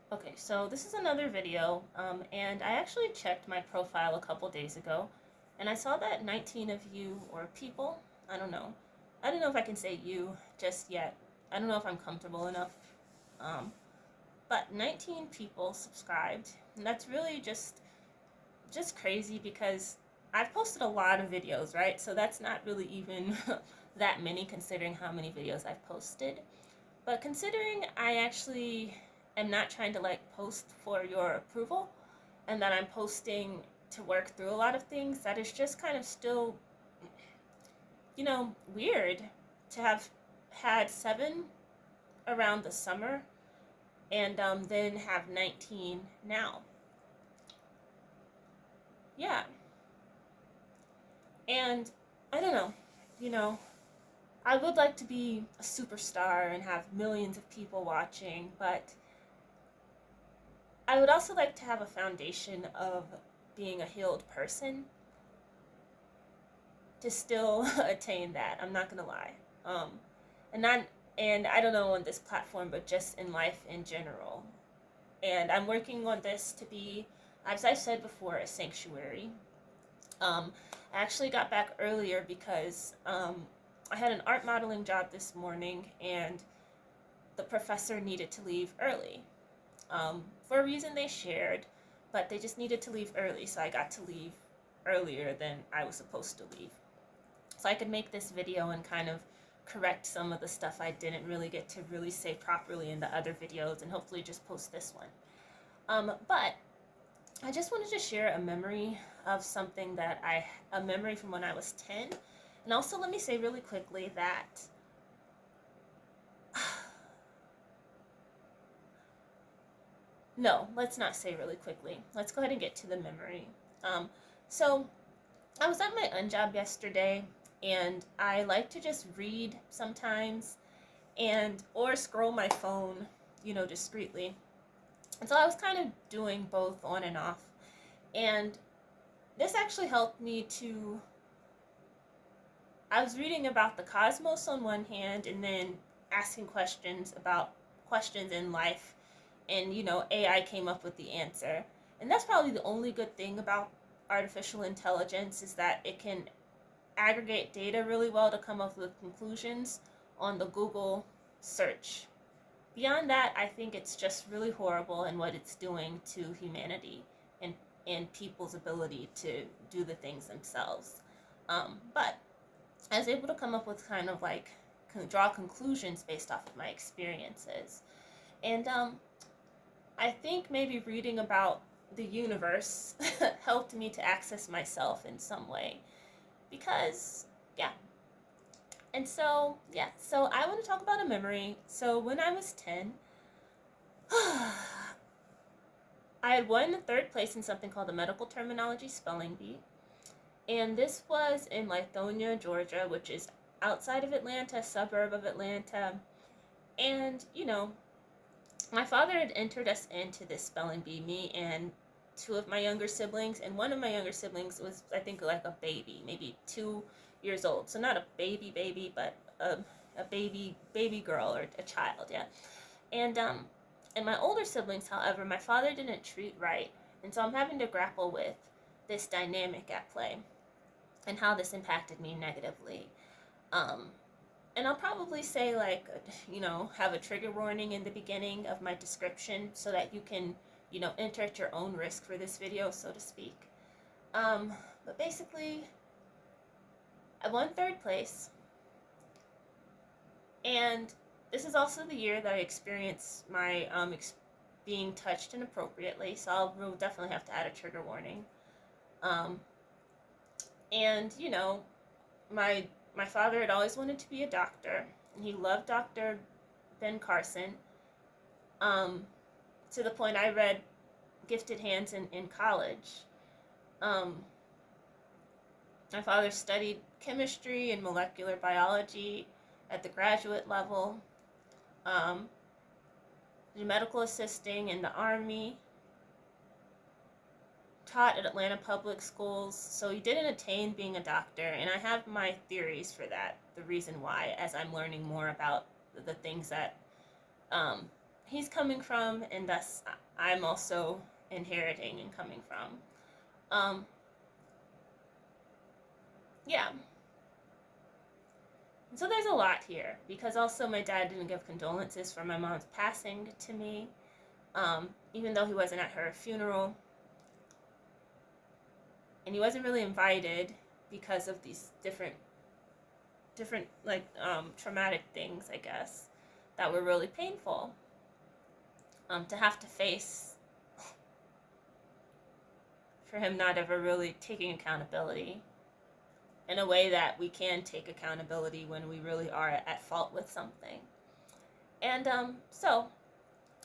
Okay, so this is another video, and I actually checked my profile a couple days ago, and I saw that 19 of you, or people, I don't know. I don't know if I can say you just yet. I don't know if I'm comfortable enough. Um, but 19 people subscribed, and that's really just crazy because I've posted a lot of videos, right? So that's not really even that many considering how many videos I've posted. But considering I actually am not trying to like post for your approval and that I'm posting to work through a lot of things, that is just kind of still, weird to have had 7 around the summer and then have 19 now. Yeah. And I don't know, you know, I would like to be a superstar and have millions of people watching, but I would also like to have a foundation of being a healed person to still attain that. I'm not gonna lie. And not and I don't know on this platform, but just in life in general. And I'm working on this to be, as I said before, a sanctuary. I actually got back earlier because I had an art modeling job this morning, and the professor needed to leave early for a reason they shared, but they just needed to leave early, so I got to leave earlier than I was supposed to leave. So I could make this video and kind of correct some of the stuff I didn't really get to really say properly in the other videos, and hopefully just post this one. But I just wanted to share a memory of something a memory from when I was 10. And also let me say really quickly that no, let's not say really quickly. Let's go ahead and get to the memory. So I was at my job yesterday, and I like to just read sometimes, and or scroll my phone, discreetly. And so I was kind of doing both on and off, and this actually helped me to. I was reading about the cosmos on one hand, and then asking questions about questions in life, and AI came up with the answer. And that's probably the only good thing about artificial intelligence, is that it can aggregate data really well to come up with conclusions on the Google search. Beyond that, I think it's just really horrible in what it's doing to humanity and people's ability to do the things themselves. But I was able to come up with kind of like draw conclusions based off of my experiences. And I think maybe reading about the universe helped me to access myself in some way. Because, yeah. And so, yeah. So I want to talk about a memory. So when I was 10, I had won third place in something called the Medical Terminology Spelling Bee. And this was in Lithonia, Georgia, which is outside of Atlanta, suburb of Atlanta. And, my father had entered us into this spelling bee, me and 2 of my younger siblings. And one of my younger siblings was, I think, like a baby, maybe 2 years old. So not a baby, but a baby girl or a child, yeah. And my older siblings, however, my father didn't treat right. And so I'm having to grapple with this dynamic at play and how this impacted me negatively. Um, and I'll probably say, like, have a trigger warning in the beginning of my description so that you can, enter at your own risk for this video, so to speak. But basically, I won third place, and this is also the year that I experienced my being touched inappropriately, so I'll definitely have to add a trigger warning. Um, and my father had always wanted to be a doctor, and he loved Dr. Ben Carson, um, to the point I read Gifted Hands in college. Um, my father studied chemistry and molecular biology at the graduate level, um, medical assisting in the Army, taught at Atlanta public schools, so he didn't attain being a doctor, and I have my theories for that, the reason why, as I'm learning more about the things that he's coming from, and thus I'm also inheriting and coming from. Yeah. So there's a lot here, because also my dad didn't give condolences for my mom's passing to me, even though he wasn't at her funeral. And he wasn't really invited because of these different like traumatic things, I guess, that were really painful to have to face, for him not ever really taking accountability in a way that we can take accountability when we really are at fault with something. And so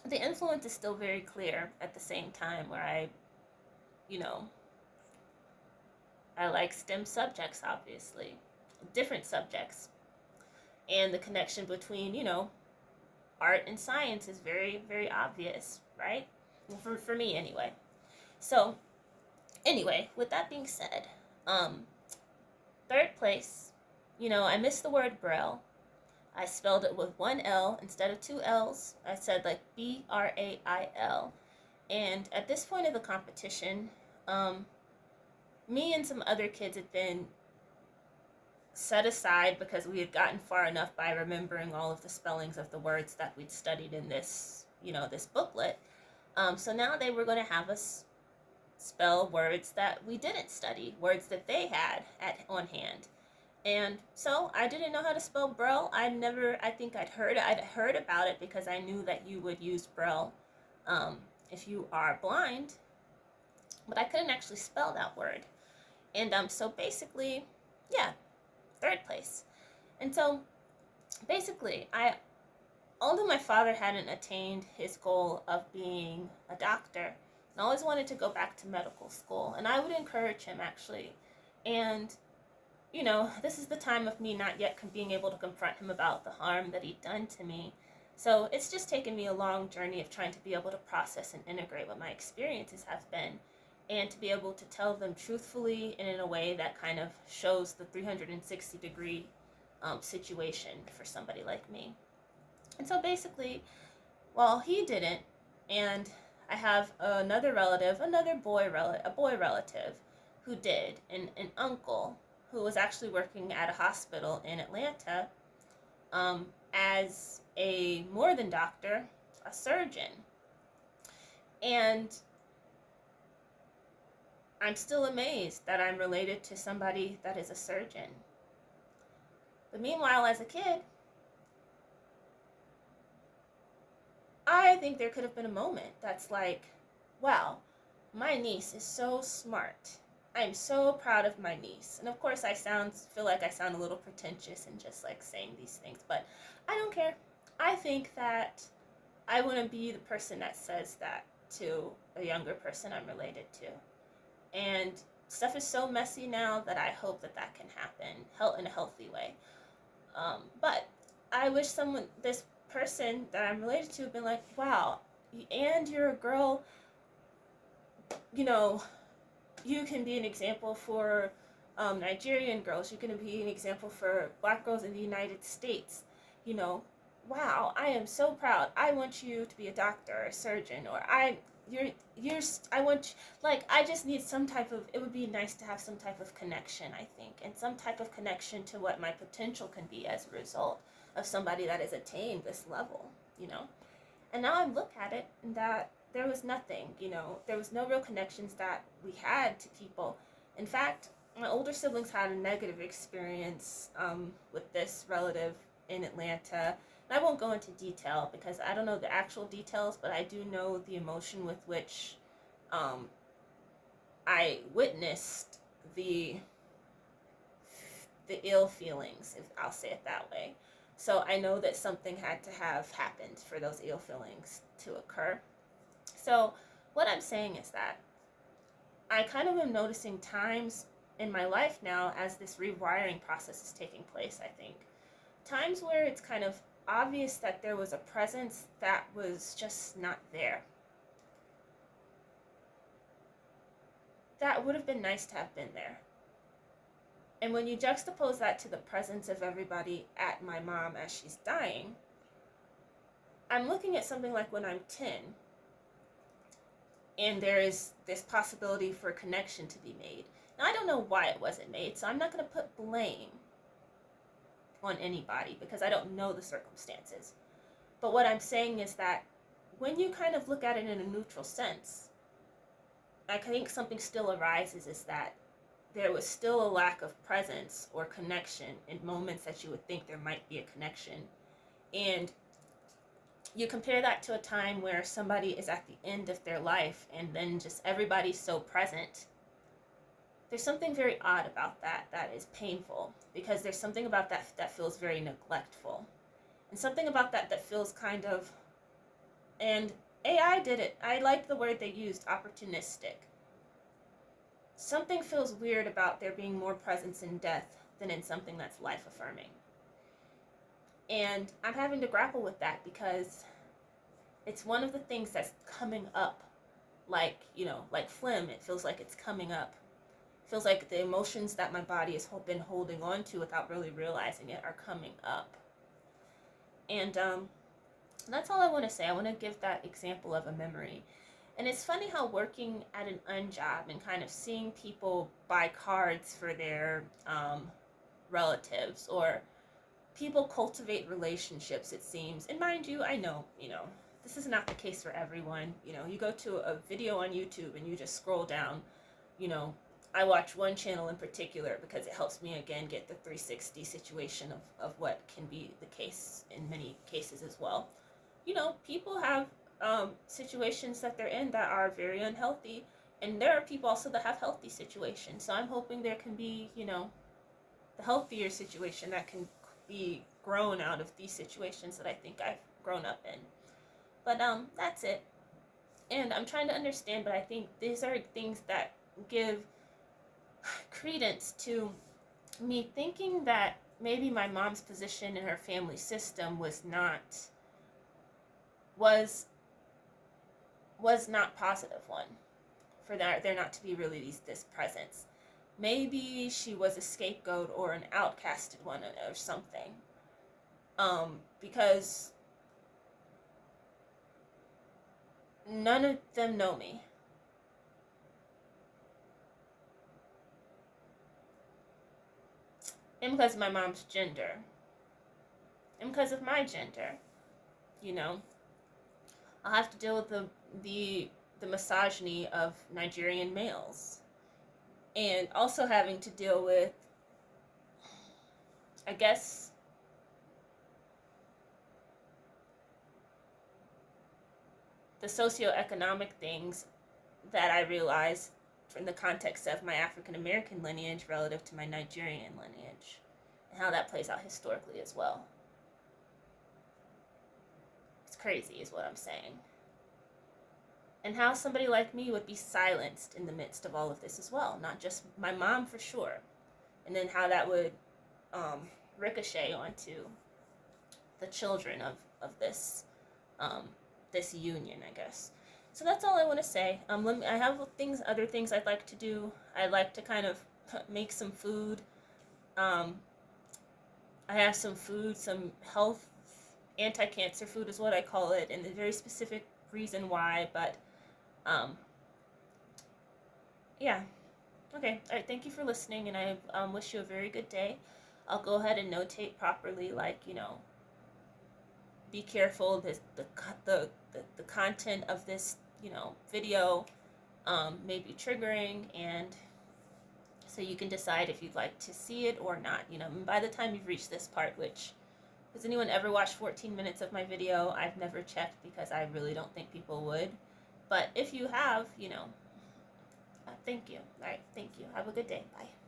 the influence is still very clear at the same time, where you know, I like STEM subjects, obviously, different subjects. And the connection between, art and science is very, very obvious, right? For me, anyway. So, anyway, with that being said, third place, I missed the word braille. I spelled it with one L instead of two L's. I said like BRAIL. And at this point of the competition, me and some other kids had been set aside because we had gotten far enough by remembering all of the spellings of the words that we'd studied in this, this booklet. So now they were going to have us spell words that we didn't study, words that they had on hand. And so I didn't know how to spell Braille. I think I'd heard about it because I knew that you would use Braille if you are blind, but I couldn't actually spell that word. And so basically, yeah, third place. And so basically, although my father hadn't attained his goal of being a doctor, I always wanted to go back to medical school, and I would encourage him, actually. And this is the time of me not yet being able to confront him about the harm that he'd done to me. So it's just taken me a long journey of trying to be able to process and integrate what my experiences have been, and to be able to tell them truthfully and in a way that kind of shows the 360-degree situation for somebody like me. And so basically, well, he didn't, and I have another boy relative who did, an uncle who was actually working at a hospital in Atlanta as a more than doctor, a surgeon. And I'm still amazed that I'm related to somebody that is a surgeon. But meanwhile, as a kid, I think there could have been a moment that's like, wow, my niece is so smart. I'm so proud of my niece. And of course, I feel like I sound a little pretentious and just like saying these things, but I don't care. I think that I wouldn't be the person that says that to a younger person I'm related to. And stuff is so messy now that I hope that can happen in a healthy way. But I wish this person that I'm related to, had been like, wow, and you're a girl, you can be an example for Nigerian girls. You can be an example for Black girls in the United States. Wow, I am so proud. I want you to be a doctor or a surgeon, or I just need some type of, it would be nice to have some type of connection, I think, and some type of connection to what my potential can be as a result of somebody that has attained this level, And now I look at it and that there was nothing, there was no real connections that we had to people. In fact, my older siblings had a negative experience with this relative in Atlanta. And I won't go into detail because I don't know the actual details, but I do know the emotion with which I witnessed the ill feelings, if I'll say it that way. So I know that something had to have happened for those ill feelings to occur. So what I'm saying is that I kind of am noticing times in my life now as this rewiring process is taking place, I think. Times where it's kind of obvious that there was a presence that was just not there. That would have been nice to have been there. And when you juxtapose that to the presence of everybody at my mom as she's dying, I'm looking at something like when I'm 10, and there is this possibility for a connection to be made. Now, I don't know why it wasn't made, so I'm not going to put blame on anybody because I don't know the circumstances. But what I'm saying is that when you kind of look at it in a neutral sense, I think something still arises is that there was still a lack of presence or connection in moments that you would think there might be a connection. And you compare that to a time where somebody is at the end of their life and then just everybody's so present. There's something very odd about that is painful, because there's something about that feels very neglectful. And something about that feels kind of, and AI did it. I like the word they used, opportunistic. Something feels weird about there being more presence in death than in something that's life affirming. And I'm having to grapple with that because it's one of the things that's coming up, like, like phlegm. It feels like it's coming up. It feels like the emotions that my body has been holding on to without really realizing it are coming up. And that's all I want to say. I want to give that example of a memory. And it's funny how working at an unjob and kind of seeing people buy cards for their relatives, or people cultivate relationships, it seems. And mind you, I know, this is not the case for everyone. You go to a video on YouTube and you just scroll down. I watch one channel in particular because it helps me, again, get the 360 situation of what can be the case in many cases as well. People have situations that they're in that are very unhealthy, and there are people also that have healthy situations. So I'm hoping there can be, the healthier situation that can be grown out of these situations that I think I've grown up in. But that's it. And I'm trying to understand, but I think these are things that give credence to me thinking that maybe my mom's position in her family system was not positive one, for there not to be really this presence. Maybe she was a scapegoat or an outcasted one or something. Because none of them know me. And because of my mom's gender. And because of my gender. I'll have to deal with the misogyny of Nigerian males. And also having to deal with, I guess, the socioeconomic things that I realize in the context of my African American lineage relative to my Nigerian lineage, and how that plays out historically as well. It's crazy is what I'm saying. And how somebody like me would be silenced in the midst of all of this as well. Not just my mom, for sure. And then how that would ricochet onto the children of this this union, I guess. So that's all I want to say. I have other things I'd like to do. I'd like to kind of make some food. I have some food, some health, anti-cancer food is what I call it, and a very specific reason why, but yeah. Okay, all right, thank you for listening, and I wish you a very good day. I'll go ahead and notate properly, like, be careful, the content of this, video may be triggering, and so you can decide if you'd like to see it or not. By the time you've reached this part, which, has anyone ever watched 14 minutes of my video? I've never checked because I really don't think people would. But if you have, thank you. All right, thank you. Have a good day. Bye.